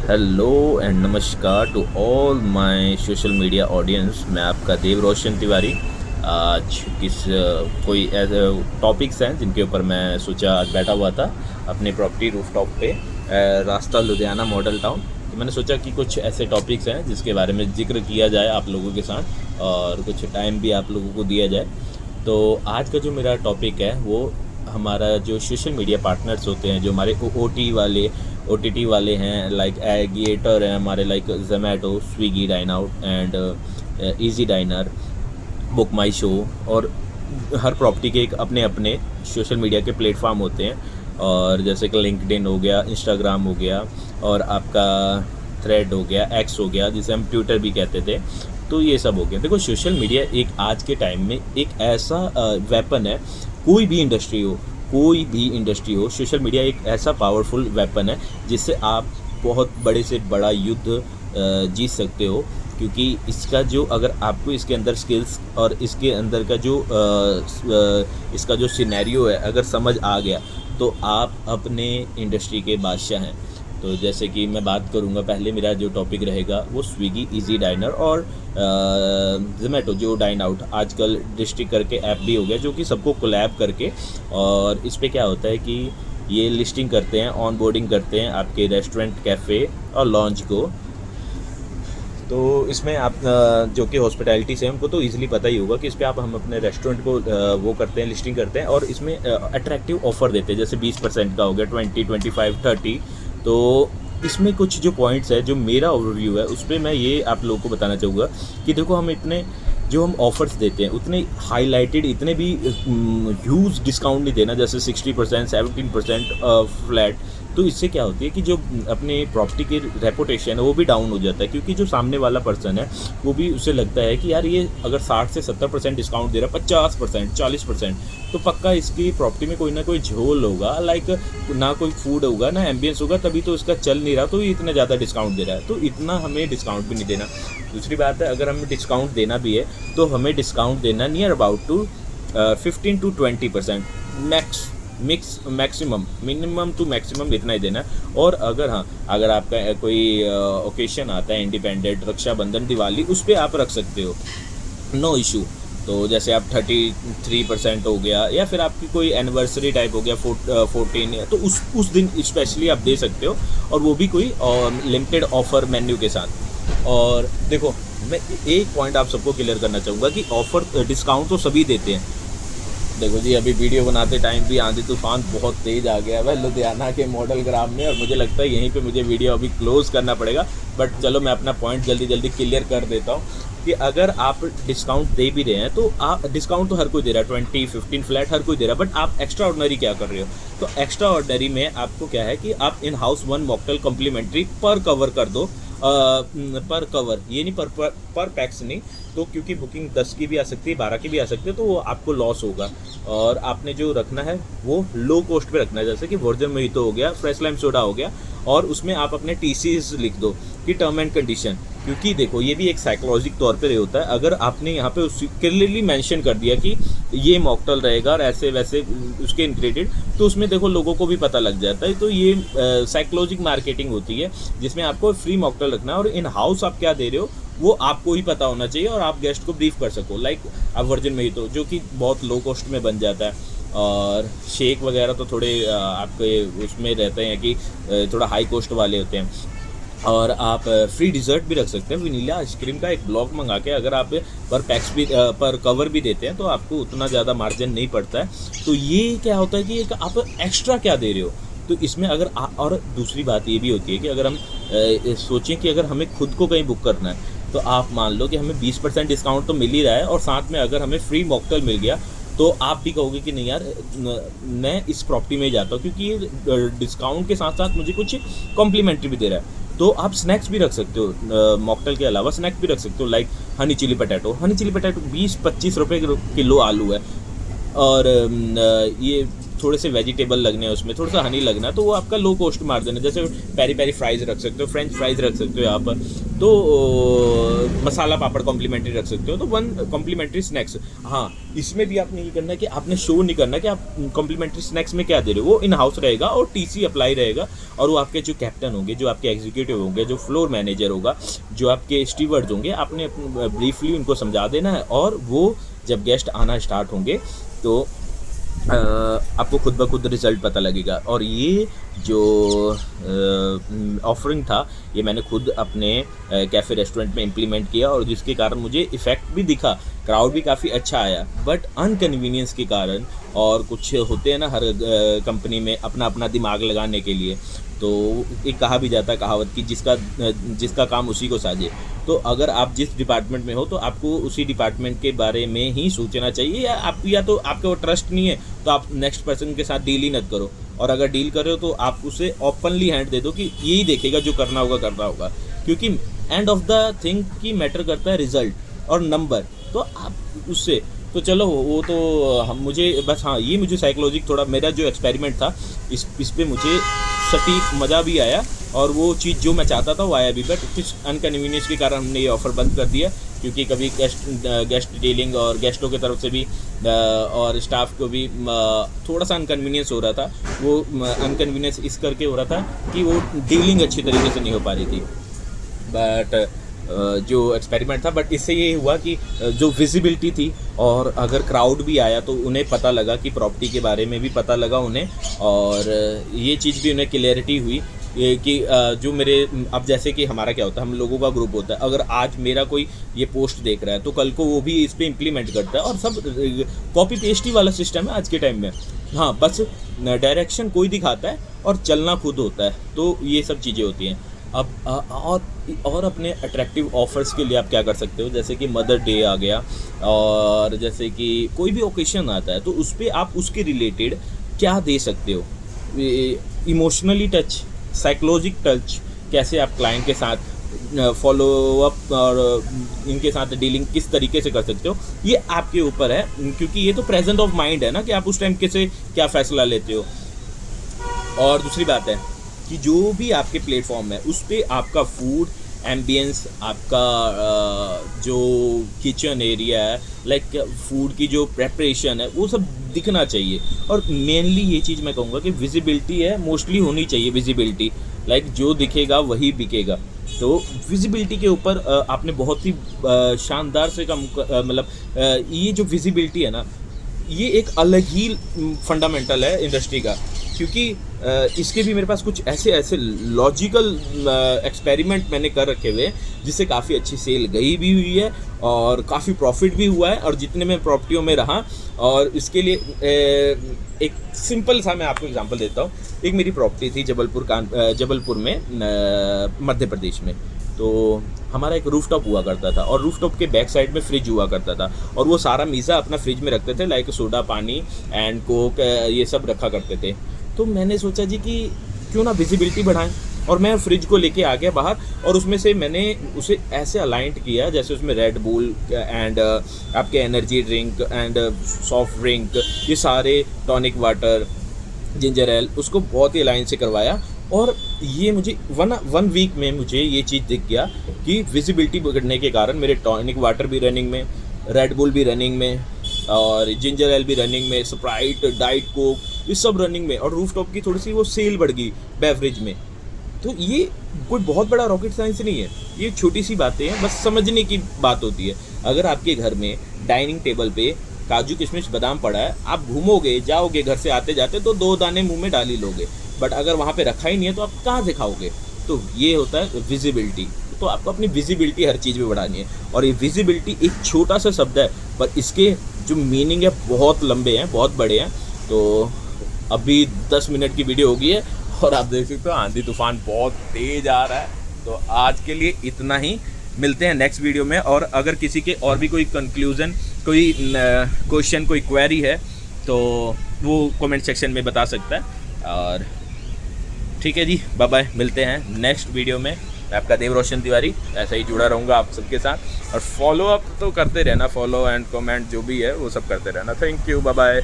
Hello and नमस्कार to all my social media audience. मैं आपका देव रोशन तिवारी। आज कोई ऐसे टॉपिक्स हैं जिनके ऊपर मैं सोचा, आज बैठा हुआ था अपनी प्रॉपर्टी रूफटॉप पे, रास्ता लुधियाना मॉडल टाउन। तो मैंने सोचा कि कुछ ऐसे टॉपिक्स हैं जिसके बारे में जिक्र किया जाए आप लोगों के साथ और कुछ टाइम भी आप लोगों को दिया जाए। तो आज का जो मेरा टॉपिक है वो हमारा जो सोशल मीडिया पार्टनर्स होते हैं, जो हमारे OTT वाले हैं, लाइक एग्रीगेटर हैं हमारे, like Zomato, Swiggy, Dine Out and Easy Diner, Book My Show. और हर प्रॉपर्टी के एक अपने अपने सोशल मीडिया के प्लेटफॉर्म होते हैं, और जैसे कि लिंक्डइन हो गया, इंस्टाग्राम हो गया, और आपका थ्रेड हो गया, एक्स हो गया जिसे हम ट्विटर भी कहते थे। तो ये सब हो गया। देखो, सोशल मीडिया एक आज के टाइम में एक ऐसा वेपन है। कोई भी इंडस्ट्री हो, सोशल मीडिया एक ऐसा पावरफुल वेपन है जिससे आप बहुत बड़े से बड़ा युद्ध जीत सकते हो। क्योंकि इसका जो, अगर आपको इसके अंदर स्किल्स और इसके अंदर का जो इसका जो सिनेरियो है अगर समझ आ गया तो आप अपने इंडस्ट्री के बादशाह हैं। तो जैसे कि मैं बात करूँगा, पहले मेरा जो टॉपिक रहेगा वो स्विगी, इजी डाइनर और जोमेटो जो डाइन आउट आजकल डिस्ट्रिक्ट करके ऐप भी हो गया, जो कि सबको कोलैब करके, और इस पे क्या होता है कि ये लिस्टिंग करते हैं, ऑन बोर्डिंग करते हैं आपके रेस्टोरेंट, कैफ़े और लॉन्च को। तो इसमें आप जो कि हॉस्पिटैलिटी से उनको तो इजीली पता ही होगा कि इस पर हम अपने रेस्टोरेंट को वो करते हैं, लिस्टिंग करते हैं, और इसमें अट्रैक्टिव ऑफ़र देते हैं, जैसे 20% का हो गया, 20, 25, 30। तो इसमें कुछ जो पॉइंट्स है, जो मेरा ओवरव्यू है उस पर मैं ये आप लोगों को बताना चाहूँगा कि देखो, हम इतने जो हम ऑफ़र्स देते हैं उतने हाईलाइटेड, इतने भी ह्यूज डिस्काउंट नहीं देना, जैसे 60%, 17% फ्लैट। तो इससे क्या होती है कि जो अपने प्रॉपर्टी की रेपुटेशन है वो भी डाउन हो जाता है, क्योंकि जो सामने वाला पर्सन है वो भी, उसे लगता है कि यार ये अगर 60 से 70% डिस्काउंट दे रहा है, 50%, 40%, तो पक्का इसकी प्रॉपर्टी में कोई ना कोई झोल होगा, लाइक ना कोई फूड होगा ना एम्बियंस होगा, तभी तो इसका चल नहीं रहा, तो ये इतना ज़्यादा डिस्काउंट दे रहा है। तो इतना हमें डिस्काउंट भी नहीं देना। दूसरी बात है, अगर हमें डिस्काउंट देना भी है तो हमें डिस्काउंट देना near about to 15 to 20%, maximum, minimum to maximum इतना ही देना है। और अगर आपका कोई ओकेशन आता है, इंडिपेंडेंट, रक्षाबंधन, दिवाली, उस पर आप रख सकते हो, नो इशू। तो जैसे आप 33% हो गया, या फिर आपकी कोई एनिवर्सरी टाइप हो गया, 14, तो उस दिन स्पेशली आप दे सकते हो, और वो भी कोई लिमिटेड ऑफर मेन्यू के साथ। और देखो, मैं एक पॉइंट आप सबको क्लियर करना चाहूँगा कि ऑफ़र, डिस्काउंट तो सभी देते हैं। देखो जी, अभी वीडियो बनाते टाइम भी आंधी तूफान बहुत तेज़ आ गया है लुधियाना के मॉडल ग्राम में, और मुझे लगता है यहीं पे मुझे वीडियो अभी क्लोज़ करना पड़ेगा। बट चलो, मैं अपना पॉइंट जल्दी जल्दी क्लियर कर देता हूँ कि अगर आप डिस्काउंट दे भी रहे हैं तो आप, डिस्काउंट तो हर कोई दे रहा है, 20, 15 फ्लैट हर कोई दे रहा है, बट आप एक्स्ट्रा ऑर्डनरी क्या कर रहे हो? तो एक्स्ट्रा ऑर्डनरी में आपको क्या है कि आप इन हाउस 1 मॉकटेल कम्प्लीमेंट्री पर कवर कर दो, पर कवर, ये नहीं पर पैक्स नहीं। तो क्योंकि बुकिंग 10 की भी आ सकती है, 12 की भी आ सकती है, तो वो आपको लॉस होगा। और आपने जो रखना है वो लो कॉस्ट पे रखना है, जैसे कि वर्जिन मोहितो हो गया, फ्रेश लाइम सोडा हो गया, और उसमें आप अपने TCs लिख दो कि टर्म एंड कंडीशन। क्योंकि देखो, ये भी एक साइकोलॉजिक तौर पे होता है। अगर आपने यहाँ पे क्लियरली मेंशन कर दिया कि ये मॉकटेल रहेगा और ऐसे वैसे उसके इंग्रेडिएंट, तो उसमें देखो लोगों को भी पता लग जाता है। तो ये साइकोलॉजिक मार्केटिंग होती है, जिसमें आपको फ्री मॉकटेल रखना है, और इन हाउस आप क्या दे रहे हो वो आपको ही पता होना चाहिए, और आप गेस्ट को ब्रीफ कर सको। लाइक अब वर्जिन में ही तो, जो कि बहुत लो कॉस्ट में बन जाता है, और शेक वगैरह तो थोड़े आपके उसमें रहते हैं कि थोड़ा हाई कॉस्ट वाले होते हैं। और आप फ्री डिज़र्ट भी रख सकते हैं, वनीला आइसक्रीम का एक ब्लॉक मंगा के, अगर आप पर पैक्स भी पर कवर भी देते हैं तो आपको उतना ज़्यादा मार्जिन नहीं पड़ता है। तो ये क्या होता है कि आप एक्स्ट्रा क्या दे रहे हो, तो इसमें अगर और दूसरी बात ये भी होती है कि अगर हम सोचें कि अगर हमें खुद को कहीं बुक करना है, तो आप मान लो कि हमें 20% डिस्काउंट तो मिल ही रहा है, और साथ में अगर हमें फ्री मॉकटेल मिल गया, तो आप भी कहोगे कि नहीं यार, मैं इस प्रॉपर्टी में ही जाता हूँ, क्योंकि ये डिस्काउंट के साथ साथ मुझे कुछ कॉम्प्लीमेंट्री भी दे रहा है। तो आप स्नैक्स भी रख सकते हो, मॉकटेल के अलावा स्नैक्स भी रख सकते हो, लाइक हनी चिली पटैटो 20-25 रुपये किलो आलू है, और ये थोड़े से वेजिटेबल लगने हैं, उसमें थोड़ा सा हनी लगना है, तो वो आपका लो कॉस्ट मार्जिन है। जैसे पेरी पेरी फ्राइज़ रख सकते हो, फ्रेंच फ्राइज़ रख सकते हो यहाँ पर। तो मसाला पापड़ कॉम्प्लीमेंट्री रख सकते हो, तो 1 कॉम्प्लीमेंट्री स्नैक्स। हाँ, इसमें भी आपने ये करना है कि आपने शो नहीं करना कि आप कॉम्प्लीमेंट्री स्नैक्स में क्या दे रहे हो। वो इन हाउस रहेगा और टीसी अप्लाई रहेगा, और वो आपके जो कैप्टन होंगे, जो आपके एग्जीक्यूटिव होंगे, जो फ्लोर मैनेजर होगा, जो आपके स्टीवर्ड्स होंगे, आपने ब्रीफली उनको समझा देना है। और वो जब गेस्ट आना स्टार्ट होंगे तो आपको खुद ब खुद रिज़ल्ट पता लगेगा। और ये जो ऑफरिंग था, ये मैंने खुद अपने कैफ़े रेस्टोरेंट में इम्प्लीमेंट किया, और जिसके कारण मुझे इफ़ेक्ट भी दिखा, क्राउड भी काफ़ी अच्छा आया। बट अनकन्वीनियंस के कारण, और कुछ होते हैं ना हर कंपनी में अपना अपना दिमाग लगाने के लिए, तो एक कहा भी जाता है कहावत कि जिसका काम उसी को साझे। तो अगर आप जिस डिपार्टमेंट में हो तो आपको उसी डिपार्टमेंट के बारे में ही सोचना चाहिए, या तो आपके वो ट्रस्ट नहीं है तो आप नेक्स्ट पर्सन के साथ डील ही मत करो, और अगर डील कर रहे हो तो आप उसे ओपनली हैंड दे दो कि यही देखेगा, जो करना होगा। क्योंकि एंड ऑफ द थिंग की मैटर करता है रिजल्ट और नंबर। तो आप उससे तो चलो वो तो हम मुझे बस, हाँ, ये मुझे साइकोलॉजिक थोड़ा, मेरा जो एक्सपेरिमेंट था इस पे मुझे सटीक मज़ा भी आया, और वो चीज़ जो मैं चाहता था वो आया भी। बट कुछ अनकन्वीनियंस के कारण हमने ये ऑफ़र बंद कर दिया, क्योंकि कभी गेस्ट डीलिंग और गेस्टों की तरफ से भी और स्टाफ को भी थोड़ा सा अनकन्वीनियंस हो रहा था। वो अनकन्वीनियंस इस करके हो रहा था कि वो डीलिंग अच्छी तरीके से नहीं हो पा रही थी। बट जो एक्सपेरिमेंट था, बट इससे ये हुआ कि जो विजिबिलिटी थी, और अगर क्राउड भी आया तो उन्हें पता लगा कि प्रॉपर्टी के बारे में भी पता लगा उन्हें, और ये चीज़ भी उन्हें क्लियरिटी हुई कि जो मेरे, अब जैसे कि हमारा क्या होता है, हम लोगों का ग्रुप होता है, अगर आज मेरा कोई ये पोस्ट देख रहा है तो कल को वो भी इस पर इम्प्लीमेंट करता है, और सब कॉपी पेस्ट ही वाला सिस्टम है आज के टाइम में। हाँ, बस डायरेक्शन कोई दिखाता है और चलना खुद होता है। तो ये सब चीज़ें होती हैं। अब और अपने अट्रैक्टिव ऑफ़र्स के लिए आप क्या कर सकते हो, जैसे कि मदर डे आ गया, और जैसे कि कोई भी ओकेशन आता है तो उस पर आप उसके रिलेटेड क्या दे सकते हो। इमोशनली टच, साइकोलॉजिक टच, कैसे आप क्लाइंट के साथ फॉलो अप और इनके साथ डीलिंग किस तरीके से कर सकते हो, ये आपके ऊपर है। क्योंकि ये तो प्रेजेंट ऑफ माइंड है ना, कि आप उस टाइम कैसे क्या फ़ैसला लेते हो। और दूसरी बात है कि जो भी आपके प्लेटफॉर्म है उस पर आपका फूड एम्बियंस, आपका जो किचन एरिया है, लाइक फूड की जो प्रेपरेशन है, वो सब दिखना चाहिए। और मेनली ये चीज़ मैं कहूँगा कि विजिबिलिटी है, मोस्टली होनी चाहिए विजिबिलिटी, लाइक जो दिखेगा वही बिकेगा। तो विजिबिलिटी के ऊपर आपने बहुत ही शानदार से कम मतलब ये जो विजिबिलिटी है ना, ये एक अलग ही फंडामेंटल है इंडस्ट्री का। क्योंकि इसके भी मेरे पास कुछ ऐसे लॉजिकल एक्सपेरिमेंट मैंने कर रखे हुए हैं, जिससे काफ़ी अच्छी सेल गई भी हुई है और काफ़ी प्रॉफिट भी हुआ है। और जितने मैं प्रॉपर्टियों में रहा, और इसके लिए एक सिंपल सा मैं आपको एग्जांपल देता हूँ। एक मेरी प्रॉपर्टी थी जबलपुर में, मध्य प्रदेश में। तो हमारा एक रूफटॉप हुआ करता था, और रूफटॉप के बैक साइड में फ्रिज हुआ करता था, और वो सारा मीज़ा अपना फ्रिज में रखते थे, लाइक सोडा, पानी एंड कोक, ये सब रखा करते थे। तो मैंने सोचा जी कि क्यों ना विजिबिलिटी बढ़ाएं, और मैं फ्रिज को लेके आ गया बाहर, और उसमें से मैंने उसे ऐसे अलाइंट किया जैसे उसमें रेड बुल एंड आपके energy drink and soft drink, ये सारे टॉनिक वाटर, जिंजर एल, उसको बहुत ही अलाइन से करवाया। और ये मुझे वन वीक में मुझे ये चीज़ दिख गया कि विजिबिलिटी बढ़ने के कारण मेरे टॉनिक वाटर भी रनिंग में, रेड बुल भी रनिंग में, और जिंजर एल भी रनिंग में, स्प्राइट, डाइट कोक, ये सब रनिंग में, और रूफटॉप की थोड़ी सी वो सेल बढ़ गई बेवरेज में। तो ये कोई बहुत बड़ा रॉकेट साइंस नहीं है, ये छोटी सी बातें हैं, बस समझने की बात होती है। अगर आपके घर में डाइनिंग टेबल पे काजू किशमिश बादाम पड़ा है, आप घूमोगे जाओगे घर से आते जाते तो 2 दाने मुंह में डाल ही लोगे, बट अगर वहाँ पे रखा ही नहीं है तो आप कहाँ से खाओगे। तो ये होता है विजिबिलिटी। तो आपको अपनी विजिबिलिटी हर चीज़ में बढ़ानी है, और ये विजिबिलिटी एक छोटा सा शब्द है, पर इसके जो मीनिंग है बहुत लंबे हैं, बहुत बड़े हैं। तो अभी 10 मिनट की वीडियो होगी है, और आप देख सकते हो आंधी तूफान बहुत तेज आ रहा है। तो आज के लिए इतना ही, मिलते हैं नेक्स्ट वीडियो में। और अगर किसी के और भी कोई कंक्लूज़न, कोई क्वेश्चन, कोई क्वेरी है तो वो कमेंट सेक्शन में बता सकता है। और ठीक है जी, बाय बाय, मिलते हैं नेक्स्ट वीडियो में। मैं आपका देव रोशन तिवारी ऐसा ही जुड़ा रहूँगा आप सबके साथ, और फॉलो अप तो करते रहना, फॉलो एंड कमेंट जो भी है वो सब करते रहना। Thank you, bye bye.